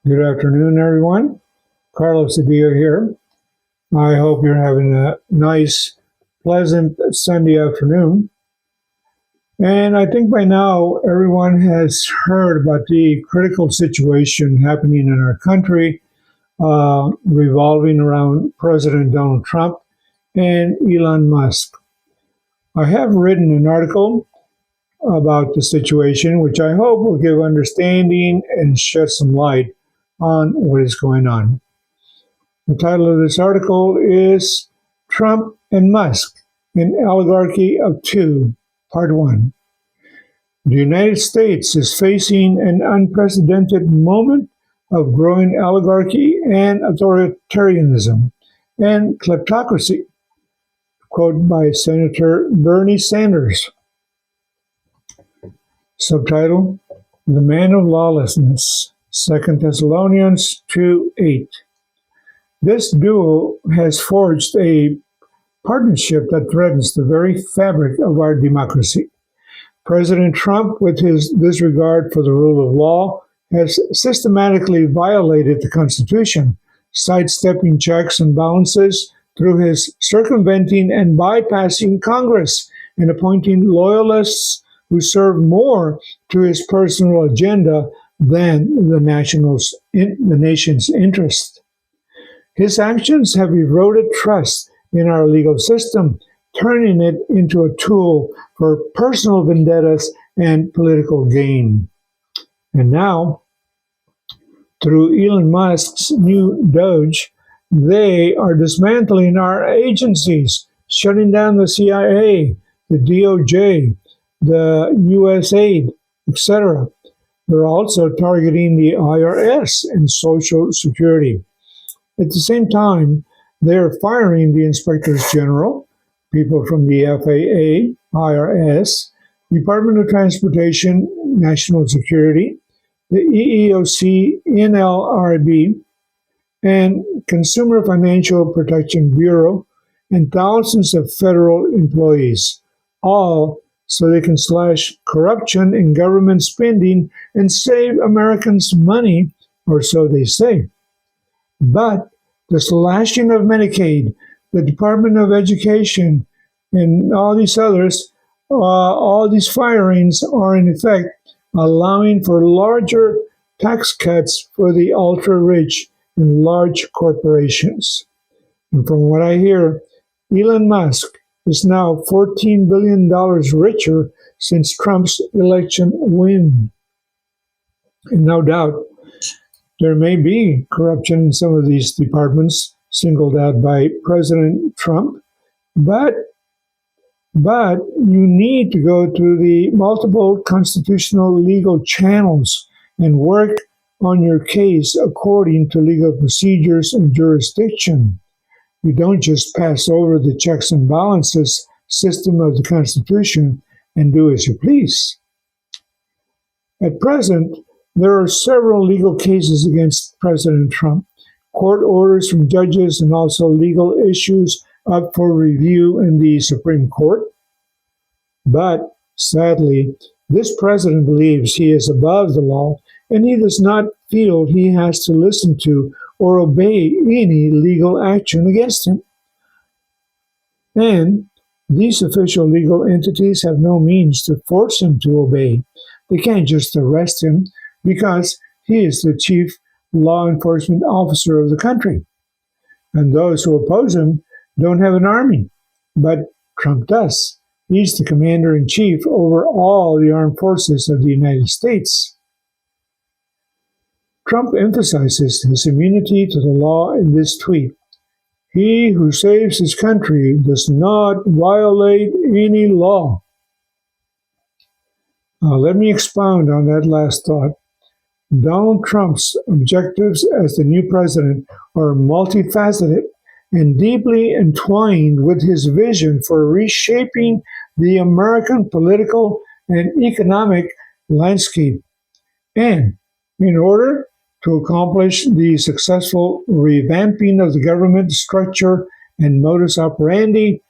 Good afternoon, everyone. Carlos Sevilla here. I hope you're having a nice, pleasant Sunday afternoon. And I think by now everyone has heard about the critical situation happening in our country, revolving around President Donald Trump and Elon Musk. I have written an article about the situation, which I hope will give understanding and shed some light on what is going on. The title of this article is Trump and Musk, an Oligarchy of Two, Part 1. The United States is facing an unprecedented moment of growing oligarchy and authoritarianism and kleptocracy. Quote by Senator Bernie Sanders. Subtitle, The Man of Lawlessness, 2 Thessalonians 2:8. This duo has forged a partnership that threatens the very fabric of our democracy. President Trump, with his disregard for the rule of law, has systematically violated the Constitution, sidestepping checks and balances through his circumventing and bypassing Congress and appointing loyalists who serve more to his personal agenda than the nation's interest. His actions have eroded trust in our legal system, turning it into a tool for personal vendettas and political gain. And now, through Elon Musk's new Doge, they are dismantling our agencies, shutting down the CIA, the DOJ, the USAID, etc. They're also targeting the IRS and Social Security. At the same time, they're firing the inspectors general, people from the FAA, IRS, Department of Transportation, National Security, the EEOC, NLRB, and Consumer Financial Protection Bureau, and thousands of federal employees, all so they can slash corruption in government spending and save Americans money, or so they say. But the slashing of Medicaid, the Department of Education, and all these others, all these firings are in effect allowing for larger tax cuts for the ultra-rich and large corporations. And from what I hear, Elon Musk is now $14 billion richer since Trump's election win. And no doubt, there may be corruption in some of these departments singled out by President Trump, but you need to go through the multiple constitutional legal channels and work on your case according to legal procedures and jurisdiction. You don't just pass over the checks and balances system of the Constitution and do as you please. At present, there are several legal cases against President Trump, court orders from judges, and also legal issues up for review in the Supreme Court. But, sadly, this president believes he is above the law, and he does not feel he has to listen to or obey any legal action against him. And these official legal entities have no means to force him to obey. They can't just arrest him because he is the chief law enforcement officer of the country. And those who oppose him don't have an army, but Trump does. He's the commander-in-chief over all the armed forces of the United States. Trump emphasizes his immunity to the law in this tweet. He who saves his country does not violate any law. Now, let me expound on that last thought. Donald Trump's objectives as the new president are multifaceted and deeply entwined with his vision for reshaping the American political and economic landscape. And in order to accomplish the successful revamping of the government structure and modus operandi,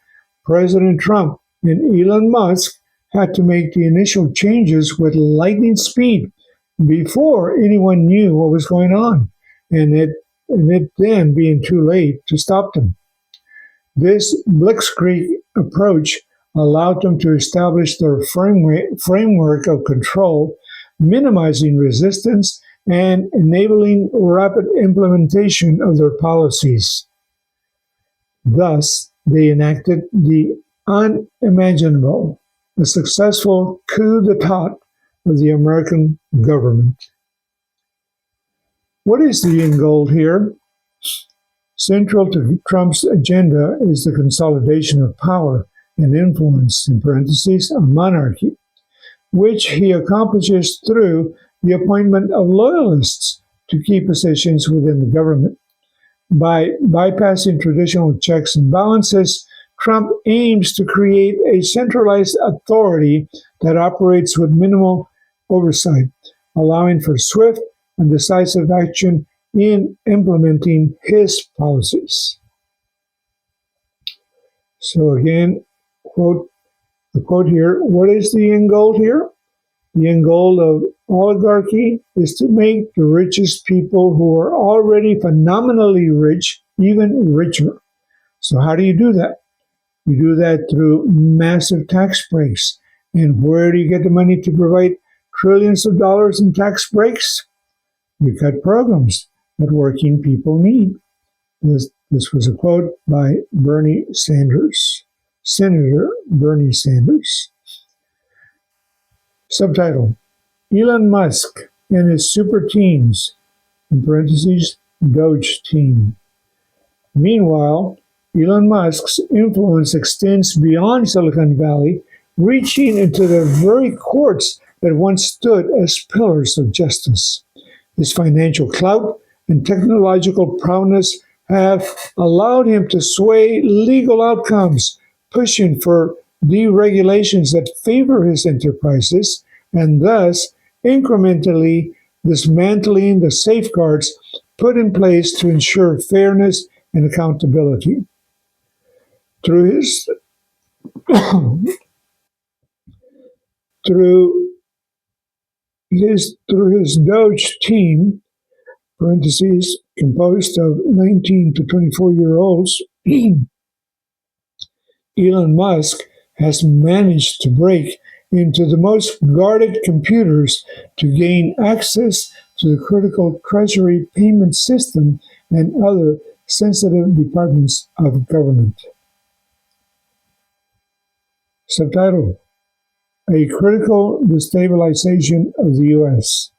President Trump and Elon Musk had to make the initial changes with lightning speed before anyone knew what was going on, and it then being too late to stop them. This blitzkrieg approach allowed them to establish their framework of control, minimizing resistance and enabling rapid implementation of their policies. Thus, they enacted the unimaginable, a successful coup d'etat of the American government. What is the end goal here? Central to Trump's agenda is the consolidation of power and influence, in parentheses, a monarchy, which he accomplishes through the appointment of loyalists to key positions within the government. By bypassing traditional checks and balances, Trump aims to create a centralized authority that operates with minimal oversight, allowing for swift and decisive action in implementing his policies. So again, the quote here, what is the end goal here? The end goal of oligarchy is to make the richest people who are already phenomenally rich even richer. So how do you do that? You do that through massive tax breaks. And where do you get the money to provide trillions of dollars in tax breaks? You cut programs that working people need. This was a quote by Bernie Sanders, Senator Bernie Sanders. Subtitle, Elon Musk and his super teams, in parentheses, Doge team. Meanwhile, Elon Musk's influence extends beyond Silicon Valley, reaching into the very courts that once stood as pillars of justice. His financial clout and technological prowess have allowed him to sway legal outcomes, pushing for deregulations that favor his enterprises, and thus incrementally dismantling the safeguards put in place to ensure fairness and accountability. Through his through his Doge team, parentheses, composed of 19 to 24-year-olds, Elon Musk has managed to break into the most guarded computers to gain access to the critical Treasury payment system and other sensitive departments of government. Subtitle, A Critical Destabilization of the U.S.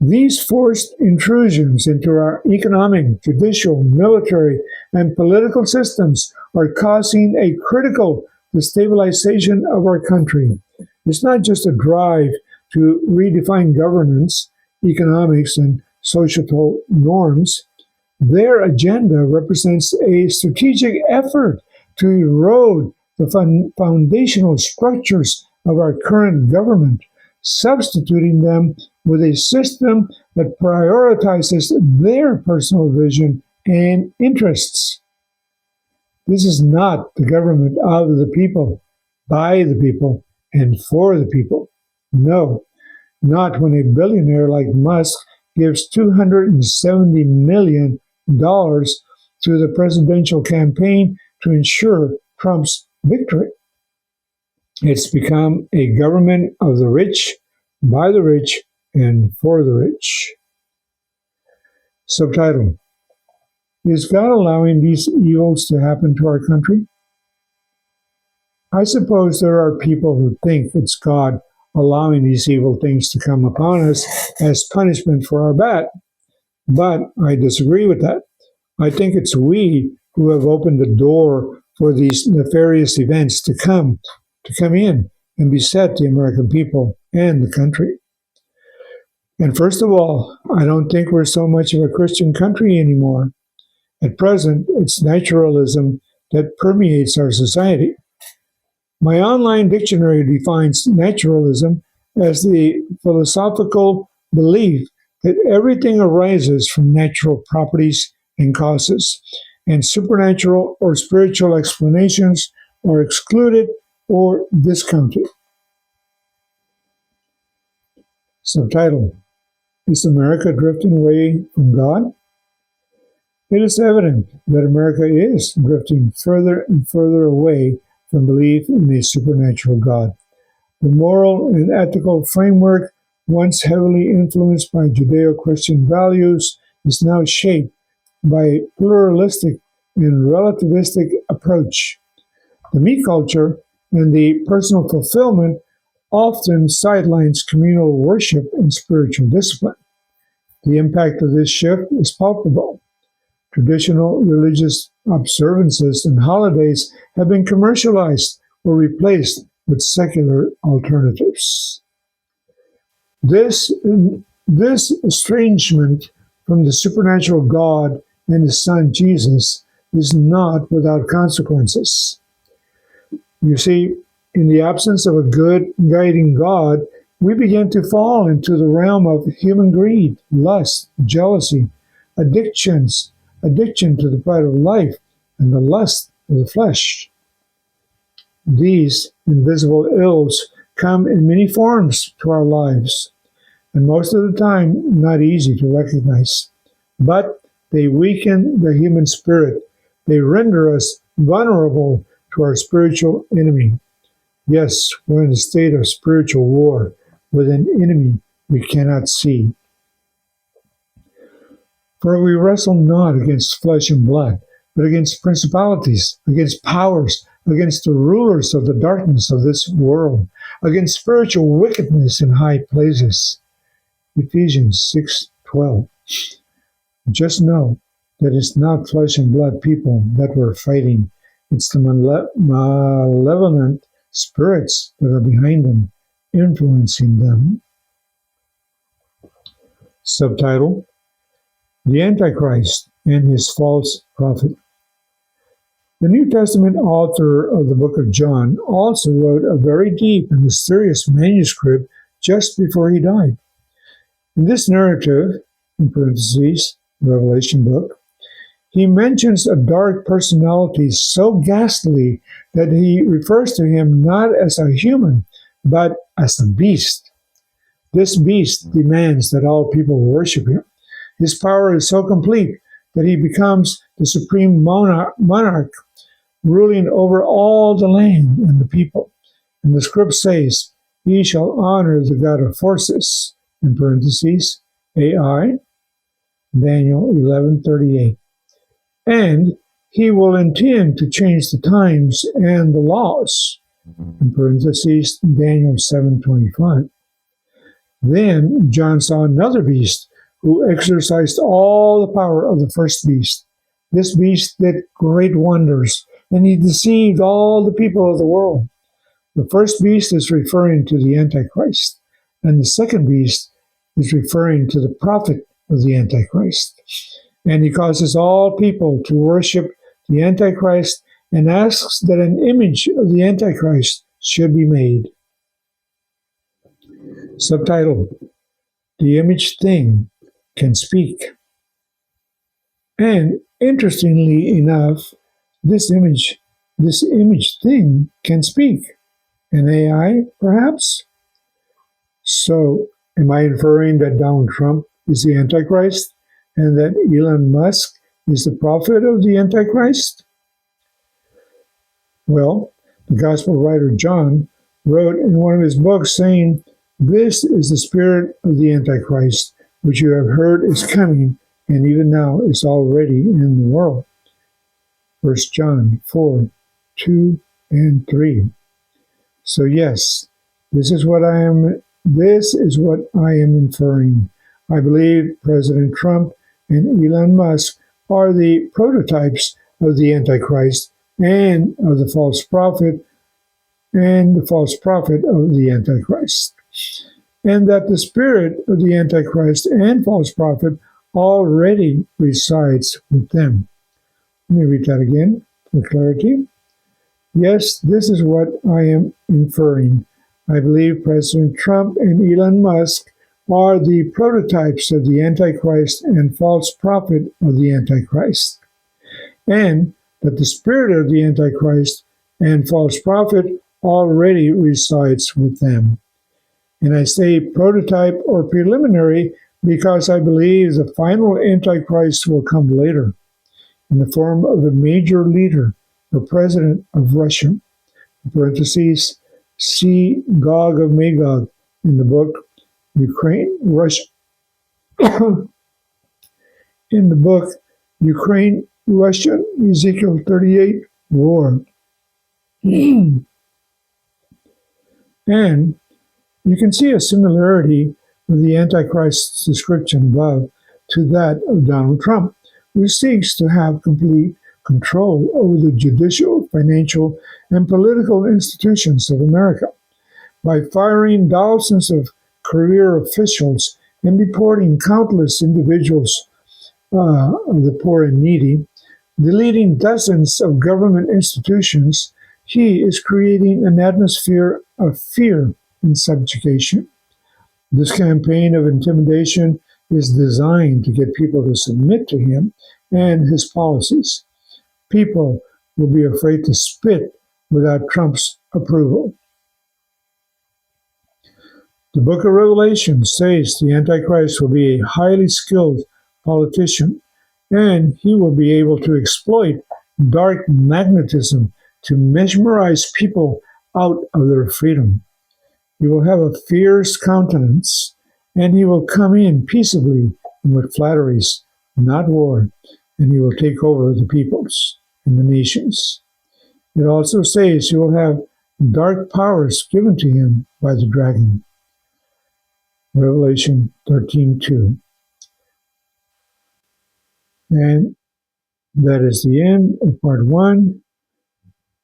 These forced intrusions into our economic, judicial, military, and political systems are causing a critical destabilization of our country. It's not just a drive to redefine governance, economics, and societal norms. Their agenda represents a strategic effort to erode the foundational structures of our current government, substituting them with a system that prioritizes their personal vision and interests. This is not the government of the people, by the people, and for the people. No, not when a billionaire like Musk gives $270 million to the presidential campaign to ensure Trump's victory. It's become a government of the rich, by the rich, and for the rich. Subtitle, Is God allowing these evils to happen to our country? I suppose there are people who think it's God allowing these evil things to come upon us as punishment for our bad, but I disagree with that. I think it's we who have opened the door for these nefarious events to come in and beset the American people and the country. And first of all, I don't think we're so much of a Christian country anymore. At present, it's naturalism that permeates our society. My online dictionary defines naturalism as the philosophical belief that everything arises from natural properties and causes, and supernatural or spiritual explanations are excluded or discounted. Subtitle: Is America drifting away from God? It is evident that America is drifting further and further away from belief in a supernatural God. The moral and ethical framework, once heavily influenced by Judeo-Christian values, is now shaped by a pluralistic and relativistic approach. The me culture and the personal fulfillment often sidelines communal worship and spiritual discipline. The impact of this shift is palpable. Traditional religious observances and holidays have been commercialized or replaced with secular alternatives. This estrangement from the supernatural God and His Son Jesus is not without consequences. You see, in the absence of a good guiding God, we begin to fall into the realm of human greed, lust, jealousy, addiction to the pride of life, and the lust of the flesh. These invisible ills come in many forms to our lives, and most of the time not easy to recognize. But they weaken the human spirit. They render us vulnerable to our spiritual enemy. Yes, we're in a state of spiritual war with an enemy we cannot see. For we wrestle not against flesh and blood, but against principalities, against powers, against the rulers of the darkness of this world, against spiritual wickedness in high places. Ephesians 6:12. Just know that it's not flesh and blood people that we're fighting. It's the malevolent spirits that are behind them, influencing them. Subtitle: The Antichrist and His False Prophet. The New Testament author of the book of John also wrote a very deep and mysterious manuscript just before he died. In this narrative, in parentheses, Revelation book, he mentions a dark personality so ghastly that he refers to him not as a human, but as a beast. This beast demands that all people worship him. His power is so complete that he becomes the supreme monarch, ruling over all the land and the people. And the script says, he shall honor the God of forces, in parentheses, AI, Daniel 11:38. And he will intend to change the times and the laws, in parentheses, Daniel 7:25. Then John saw another beast who exercised all the power of the first beast. This beast did great wonders, and he deceived all the people of the world. The first beast is referring to the Antichrist, and the second beast is referring to the prophet of the Antichrist. And he causes all people to worship the Antichrist and asks that an image of the Antichrist should be made. Subtitle: The image thing can speak. And interestingly enough, this image thing can speak. An AI, perhaps? So, am I inferring that Donald Trump is the Antichrist and that Elon Musk is the prophet of the Antichrist? Well, the gospel writer John wrote in one of his books saying, "This is the spirit of the Antichrist, which you have heard is coming, and even now is already in the world." 1 John 4:2 and 3. So yes, this is what I am inferring. I believe President Trump and Elon Musk are the prototypes of the Antichrist and of the false prophet of the Antichrist. And that the spirit of the Antichrist and false prophet already resides with them. Let me read that again for clarity. Yes, this is what I am inferring. I believe President Trump and Elon Musk are the prototypes of the Antichrist and false prophet of the Antichrist, and that the spirit of the Antichrist and false prophet already resides with them. And I say prototype or preliminary because I believe the final Antichrist will come later in the form of a major leader, the president of Russia. In parentheses, see Gog of Magog in the book Ukraine, Russia. In the book Ukraine, Russia, Ezekiel 38, War. And you can see a similarity with the Antichrist's description above to that of Donald Trump, who seeks to have complete control over the judicial, financial, and political institutions of America by firing thousands of career officials and deporting countless individuals of the poor and needy, deleting dozens of government institutions. He is creating an atmosphere of fear and subjugation. This campaign of intimidation is designed to get people to submit to him and his policies. People will be afraid to spit without Trump's approval. The book of Revelation says the Antichrist will be a highly skilled politician, and he will be able to exploit dark magnetism to mesmerize people out of their freedom. He will have a fierce countenance, and he will come in peaceably and with flatteries, not war, and he will take over the peoples and the nations. It also says he will have dark powers given to him by the dragon. Revelation 13:2. And that is the end of part 1,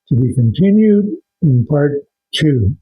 to be continued in part 2.